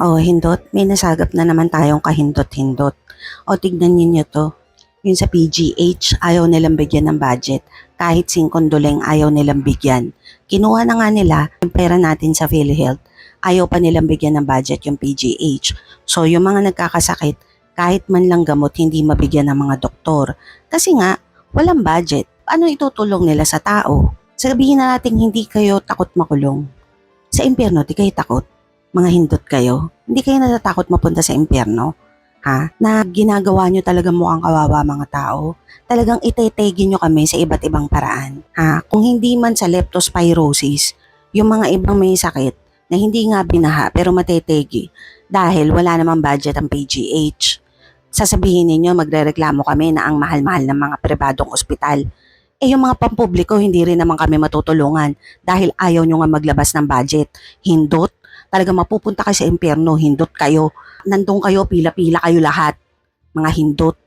Oh, hindot, may nasagap na naman tayong kahindot-hindot. O tignan ninyo to, yung sa PGH, ayaw nilang bigyan ng budget. Kahit singkondoleng ayaw nilang bigyan. Kinuha na nga nila yung pera natin sa PhilHealth. Ayaw pa nilang bigyan ng budget yung PGH. So yung mga nagkakasakit, kahit man lang gamot, hindi mabigyan ng mga doktor. Kasi nga, walang budget. Paano itutulong nila sa tao? Sabihin na natin hindi kayo takot makulong. Sa impyerno, di kayo takot. Mga hindot kayo. Hindi kayo natatakot mapunta sa impyerno. Ha? Na ginagawa nyo talaga mukhang kawawa mga tao. Talagang itetegi nyo kami sa iba't ibang paraan. Ha? Kung hindi man sa leptospirosis, yung mga ibang may sakit na hindi nga binaha pero matetegi dahil wala namang budget ang PGH. Sasabihin ninyo magrereklamo kami na ang mahal-mahal ng mga pribadong ospital. Eh yung mga pampubliko, hindi rin naman kami matutulungan dahil ayaw nyo nga maglabas ng budget. Hindot, talaga mapupunta kayo sa impyerno, hindot kayo. Nandun kayo, pila-pila kayo lahat, mga hindot.